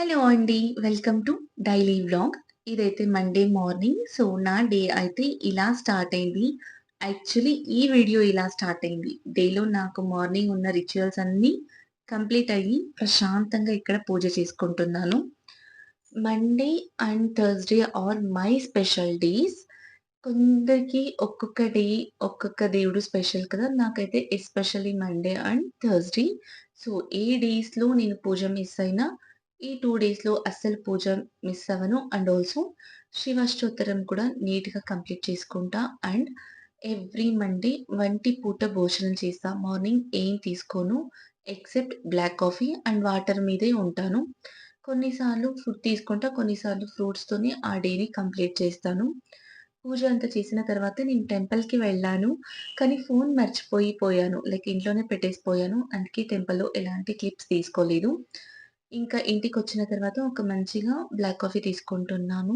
Hello అండి. Welcome to daily vlog. ఇదైతే Monday morning. So, నా డే అయితే ఇలా స్టార్ట్ అయింది. యాక్చువల్లీ ఈ వీడియో ఇలా స్టార్ట్ అయింది. డేలో నాకు మార్నింగ్ ఉన్న రిచువల్స్ అన్నీ కంప్లీట్ అయ్యి ప్రశాంతంగా ఇక్కడ పూజ చేసుకుంటున్నాను. Monday and Thursday are my special days. కొందరికి ఒక్కొక్క డే, ఒక్కొక్క దేవుడు స్పెషల్ కదా! నాకైతే especially Monday and Thursday. So, ఏ డేస్‌లో నేను పూజ మిస్ అయినా, ఈ 2 డేస్‌లో అస్సలు పూజ మిస్ అవ్వను. అండ్ ఆల్సో శివాష్టోత్తరం కూడా నీట్‌గా కంప్లీట్ చేసుకుంటా. అండ్ ఎవ్రీ మండే వంటి పూట భోజనం చేస్తా. మార్నింగ్ ఏం తీసుకోను. Except black coffee and water మీదే ఉంటాను. కొన్నిసార్లు ఫుడ్ తీసుకుంటా. కొన్నిసార్లు ఫ్రూట్స్‌తోని ఆ డేని కంప్లీట్ చేస్తాను. పూజ అంతా చేసిన తర్వాత నేను టెంపుల్‌కి వెళ్ళాను. కానీ ఫోను మర్చిపోయాను. లైక్ ఇంట్లోనే పెట్టేసిపోయాను. అందుకే టెంపుల్‌లో ఎలాంటి క్లిప్స్ తీసుకోలేదు. ఇంకా ఇంటికొచ్చిన తర్వాత ఒక మంచిగా బ్లాక్ కాఫీ తీసుకుంటున్నాను.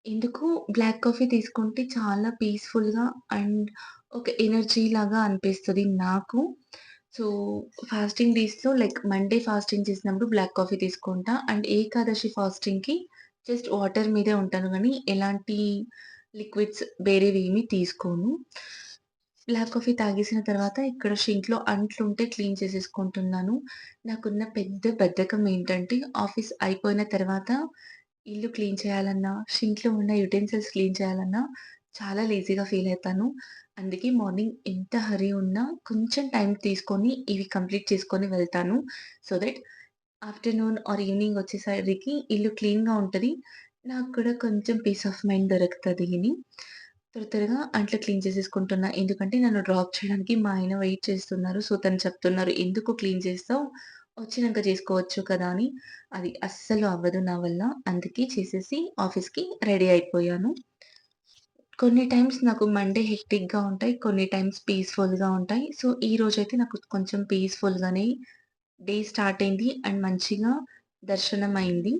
ఎందుకు బ్లాక్ కాఫీ తీసుకుంటే చాలా పీస్‌ఫుల్‌గా అండ్ ఒక ఎనర్జీ లాగా అనిపిస్తది నాకు. సో, ఫాస్టింగ్ డేస్‌లో లైక్ మండే ఫాస్టింగ్ చేసినప్పుడు బ్లాక్ కాఫీ తీసుకుంటా. అండ్ ఏకాదశి ఫాస్టింగ్‌కి జస్ట్ వాటర్ మీదే ఉంటాను గానీ, ఎలాంటి లిక్విడ్స్ వేరేవేమి తీసుకోను. బ్లాక్ కాఫీ తాగేసిన తర్వాత ఇక్కడ షింక్‌లో అంట్లుంటే క్లీన్ చేసేసుకుంటున్నాను. నాకున్న పెద్ద బద్ధకం ఏంటంటే, ఆఫీస్ అయిపోయిన తర్వాత ఇల్లు క్లీన్ చేయాలన్నా, షింక్‌లో ఉన్న యుటెన్సిల్స్ క్లీన్ చేయాలన్నా చాలా లేజీగా ఫీల్ అయితాను. అందుకే మార్నింగ్ ఎంత హరీ ఉన్నా కొంచెం టైం తీసుకొని ఇవి కంప్లీట్ చేసుకొని వెళ్తాను. So that afternoon or evening వచ్చేసరికి ఇల్లు క్లీన్‌గా ఉంటది. నాకు కూడా కొంచెం పీస్ ఆఫ్ మైండ్ దొరుకుతది అని త్వరగా అంట్లు క్లీన్ చేసేసుకుంటున్నా. ఎందుకంటే నన్ను డ్రాప్ చేయడానికి మా ఆయన వెయిట్ చేస్తున్నారు. సో, తను చెప్తున్నారు, "ఎందుకు క్లీన్ చేస్తావు? వచ్చినంక చేసుకోవచ్చు కదా!" అని. అది అస్సలు అవ్వదు నా వల్ల. అందుకే చేసేసి ఆఫీస్‌కి రెడీ అయిపోయాను. కొన్ని టైమ్స్ నాకు మండే హెక్టిక్‌గా ఉంటాయి. కొన్ని టైమ్స్ పీస్‌ఫుల్‌గా ఉంటాయి. సో, ఈరోజైతే నాకు కొంచెం పీస్‌ఫుల్‌గానే డే స్టార్ట్ అయింది. అండ్ మంచిగా దర్శనం అయింది.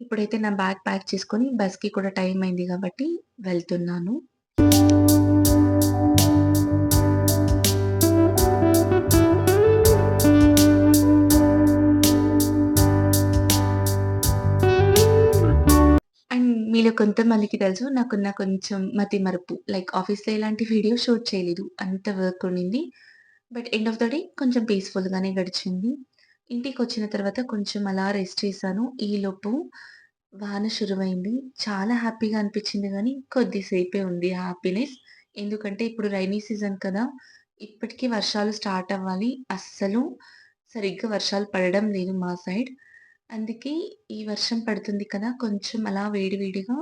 ఇప్పుడైతే నా బ్యాగ్ ప్యాక్ చేసుకొని బస్‌కి కూడా టైం అయింది కాబట్టి వెళ్తున్నాను. అండ్ మీలో కొంతమందికి తెలుసు నాకున్న కొంచెం మతిమరుపు. లైక్ ఆఫీస్‌లో ఎలాంటి వీడియో షూట్ చేయలేదు. అంత వర్క్ ఉండింది. But end of the day కొంచెం పీస్‌ఫుల్‌గానే గడిచింది. ఇంటికొచ్చిన తర్వాత కొంచెం అలా రెస్ట్ చేశాను. ఈలోపు వాన శురువైంది. చాలా హ్యాపీగా అనిపించింది గానీ, కొద్దిసేపే ఉంది ఆ హ్యాపీనెస్. ఎందుకంటే ఇప్పుడు రైనీ సీజన్ కదా! ఇప్పటికి వర్షాలు స్టార్ట్ అవ్వాలి. అస్సలు సరిగ్గా వర్షాలు పడడం లేదు మా సైడ్. అందుకే ఈ వర్షం పడుతుంది కదా! కొంచెం అలా వేడి వేడిగా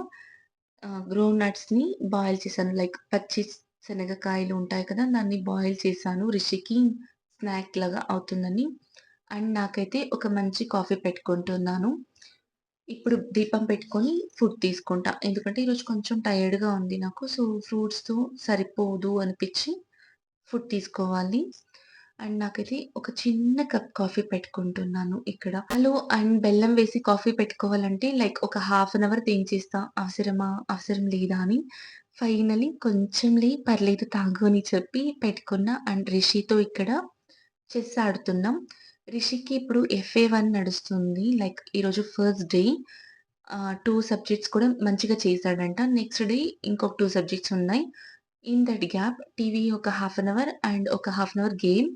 గ్రౌండ్ నట్స్‌ని బాయిల్ చేశాను. లైక్ పచ్చి శనగకాయలు ఉంటాయి కదా! దాన్ని బాయిల్ చేశాను. రిషికి స్నాక్ లాగా అవుతుందని. అండ్ నాకైతే ఒక మంచి కాఫీ పెట్టుకుంటున్నాను. ఇప్పుడు దీపం పెట్టుకొని ఫుడ్ తీసుకుంటా. ఎందుకంటే ఈరోజు కొంచెం టైర్డ్‌గా ఉంది నాకు. సో, ఫ్రూట్స్‌తో సరిపోదు అనిపిచ్చి ఫుడ్ తీసుకోవాలి. అండ్ నాకైతే ఒక చిన్న కప్ కాఫీ పెట్టుకుంటున్నాను ఇక్కడ. పాలు అండ్ బెల్లం వేసి కాఫీ పెట్టుకోవాలంటే లైక్ ఒక హాఫ్ అన్ అవర్ థింక్ అవసరమా? అవసరం లేదా? అని. ఫైనల్లీ కొంచెంలే పర్లేదు తాగు అని చెప్పి పెట్టుకున్నా. అండ్ రిషితో ఇక్కడ చెస్ ఆడుతున్నాం. రిషికి ఇప్పుడు FA1 నడుస్తుంది. లైక్ ఈరోజు ఫస్ట్ డే. 2 సబ్జెక్ట్స్ కూడా మంచిగా చేశాడంట. నెక్స్ట్ డే ఇంకొక 2 సబ్జెక్ట్స్ ఉన్నాయి. ఇన్ దట్ గ్యాప్ టీవీ ఒక హాఫ్ అన్ అవర్ అండ్ ఒక హాఫ్ అన్ అవర్ గేమ్.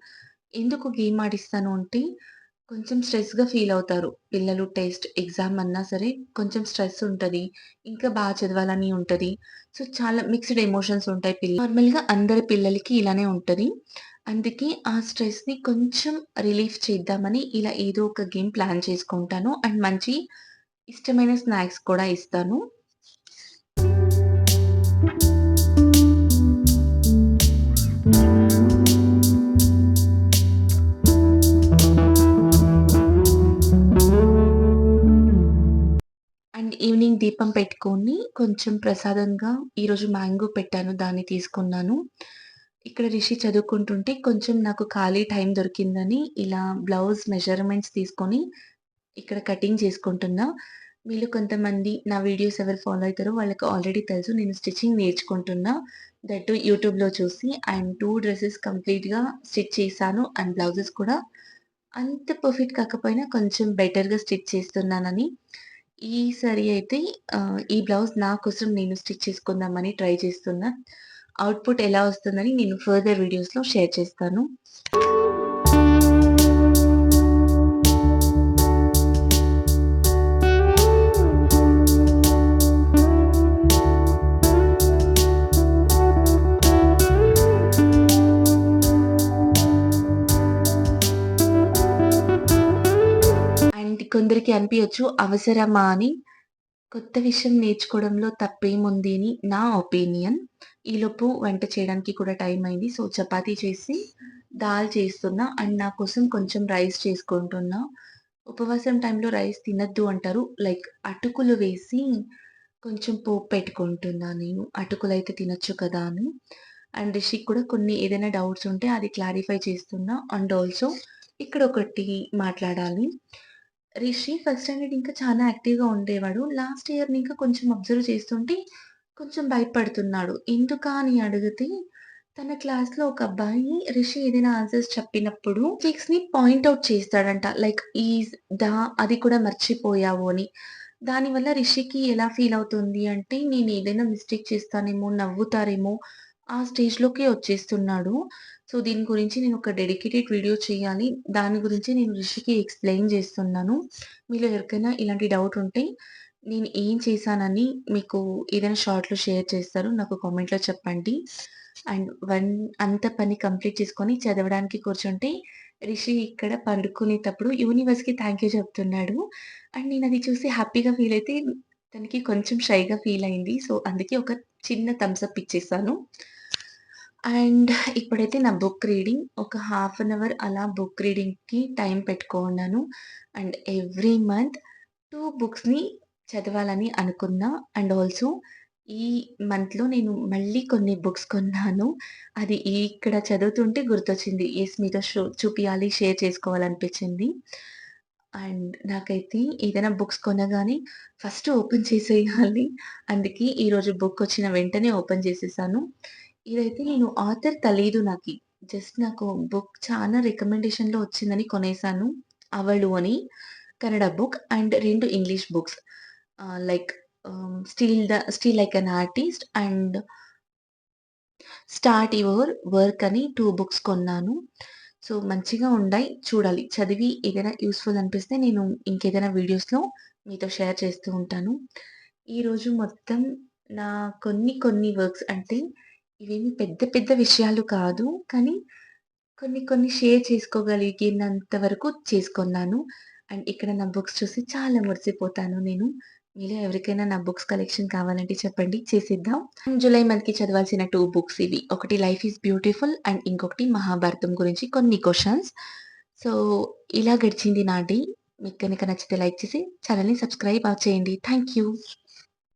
ఎందుకు గేమ్ ఆడిస్తాను అంటే, కొంచెం స్ట్రెస్‌గా ఫీల్ అవుతారు. పిల్లలు టెస్ట్, ఎగ్జామ్ అన్నా సరే కొంచెం స్ట్రెస్ ఉంటది. ఇంకా చదవాలని ఉంటది. సో, చాలా మిక్స్డ్ ఎమోషన్స్ ఉంటాయి నార్మల్‌గా అందరి పిల్లలకి ఇలానే ఉంటది. అందుకే ఆ స్ట్రెస్‌ని కొంచెం రిలీఫ్ చేద్దామని ఇలా ఏదో ఒక గేమ్ ప్లాన్ చేసుకుంటాను. అండ్ మంచి ఇష్టమైన స్నాక్స్ కూడా ఇస్తాను. అండ్ ఈవినింగ్ దీపం పెట్టుకొని కొంచెం ప్రసాదంగా ఈరోజు మ్యాంగో పెట్టాను. దాన్ని తీసుకున్నాను. ఇక్కడ రిషి చదువుకుంటుంటే కొంచెం నాకు ఖాళీ టైం దొరికిందని ఇలా బ్లౌజ్ మెజర్‌మెంట్స్ తీసుకొని ఇక్కడ కటింగ్ చేసుకుంటున్నా. మీలో కొంతమంది నా వీడియోస్ ఎవరు ఫాలో అయితారో వాళ్ళకి ఆల్రెడీ తెలుసు. నేను స్టిచింగ్ నేర్చుకుంటున్నా. దట్ టూ యూట్యూబ్‌లో చూసి. అండ్ 2 డ్రెసెస్ కంప్లీట్‌గా స్టిచ్ చేశాను. అండ్ బ్లౌజెస్ కూడా అంత పర్ఫెక్ట్ కాకపోయినా కొంచెం బెటర్‌గా స్టిచ్ చేస్తున్నానని, ఈసారి అయితే ఈ బ్లౌజ్ నా కోసం నేను స్టిచ్ చేసుకుందామని ట్రై చేస్తున్నా. అవుట్‌పుట్ ఎలా వస్తుందని నేను ఫర్దర్ వీడియోస్‌లో షేర్ చేస్తాను. అండ్ కొందరికి అనిపియొచ్చు అవసరమా అని. కొత్త విషయం నేర్చుకోవడంలో తప్పేముంది అని నా ఒపీనియన్. ఈలోపు వంట చేయడానికి కూడా టైం అయింది. సో, చపాతీ చేసి, దాల్ చేస్తున్నా అండ్ నా కోసం కొంచెం రైస్ చేసుకుంటున్నా. ఉపవాసం టైంలో రైస్ తినొద్దు అంటారు. లైక్ అటుకులు వేసి కొంచెం పోపు పెట్టుకుంటున్నా నేను. అటుకులైతే తినొచ్చు కదా అని. అండ్ రిషికి కూడా కొన్ని ఏదైనా డౌట్స్ ఉంటే అది క్లారిఫై చేస్తున్నా. అండ్ ఆల్సో ఇక్కడొకటి మాట్లాడాలి. రిషి ఫస్ట్ స్టాండర్డ్ ఇంకా చాలా యాక్టివ్‌గా ఉండేవాడు. లాస్ట్ ఇయర్ ఇంకా కొంచెం అబ్జర్వ్ చేస్తుంటే కొంచెం భయపడుతున్నాడు. ఎందుకా అని అడిగితే తన క్లాస్‌లో ఒక అబ్బాయి రిషి ఏదైనా ఆన్సర్స్ చెప్పినప్పుడు మిస్టేక్స్‌ని పాయింట్ ఔట్ చేస్తాడంట. లైక్ ఈస్, ద అది కూడా మర్చిపోయావు అని. దానివల్ల రిషికి ఎలా ఫీల్ అవుతుంది అంటే నేను ఏదైనా మిస్టేక్ చేస్తానేమో, నవ్వుతారేమో ఆ స్టేజ్‌లోకే వచ్చేస్తున్నాడు. సో, దీని గురించి నేను ఒక డెడికేటెడ్ వీడియో చేయాలి. దాని గురించి నేను రిషికి ఎక్స్‌ప్లెయిన్ చేస్తున్నాను. మీలో ఎవరికైనా ఇలాంటి డౌట్ ఉంటే నేను ఏం చేశానని మీకు ఏదైనా షార్ట్‌లో షేర్ చేస్తారు. నాకు కామెంట్‌లో చెప్పండి. అండ్ అంత పని కంప్లీట్ చేసుకొని చదవడానికి కూర్చుంటే రిషి ఇక్కడ పడుకునేటప్పుడు యూనివర్స్‌కి థాంక్ యూ చెప్తున్నాడు. అండ్ నేనది చూసి హ్యాపీగా ఫీల్ అయితే తనకి కొంచెం షైగా ఫీల్ అయింది. సో, అందుకే ఒక చిన్న థమ్స్ అప్ ఇచ్చేసాను. అండ్ ఇప్పుడైతే నా బుక్ రీడింగ్ ఒక హాఫ్ అన్ అవర్ అలా బుక్ రీడింగ్‌కి టైం పెట్టుకున్నాను. అండ్ ఎవ్రీ మంత్ 2 బుక్స్‌ని చదవాలని అనుకున్నా. అండ్ ఆల్సో ఈ మంత్‌లో నేను మళ్ళీ కొన్ని బుక్స్ కొన్నాను. అది ఇక్కడ చదువుతుంటే గుర్తొచ్చింది. యెస్, మీతో చూపియాలి, షేర్ చేసుకోవాలనిపించింది. అండ్ నాకైతే ఏదైనా బుక్స్ కొనగానే ఫస్ట్ ఓపెన్ చేసేయాలి. అందుకే ఈరోజు బుక్ వచ్చిన వెంటనే ఓపెన్ చేసేసాను. ఇదైతే నేను ఆథర్ తెలీదు నాకి. జస్ట్ నాకు బుక్ చాలా రికమెండేషన్‌లో వచ్చిందని కొనేసాను. 'అవಳು' అని Kannada book and 2 English books. Like 'still like an artist' and 'start your work' అని 2 బుక్స్ కొన్నాను. సో, మంచిగా ఉండాయి. చూడాలి. చదివి ఏదైనా యూజ్‌ఫుల్ అనిపిస్తే నేను ఇంకేదైనా వీడియోస్‌లో మీతో షేర్ చేస్తూ ఉంటాను. ఈరోజు మొత్తం నా కొన్ని వర్క్స్ అంటే ఇవేమి పెద్ద పెద్ద విషయాలు కాదు. కానీ కొన్ని షేర్ చేసుకోగలిగినంత వరకు చేసుకున్నాను. అండ్ ఇక్కడ నా బుక్స్ చూసి చాలా మురిసిపోతాను నేను. మీలో ఎవరికైనా నా బుక్స్ కలెక్షన్ కావాలంటే చెప్పండి, చేసిద్దాం. జులై మంత్‌కి చదవాల్సిన 2 బుక్స్ ఇవి. ఒకటి 'లైఫ్ ఈజ్ బ్యూటిఫుల్' అండ్ ఇంకొకటి 'మహాభారతం' గురించి కొన్ని క్వెషన్స్. సో, ఇలా గడిచింది నా డే. మీకు గనక నచ్చితే లైక్ చేసి ఛానెల్‌ని సబ్స్క్రైబ్ చేయండి. Thank you.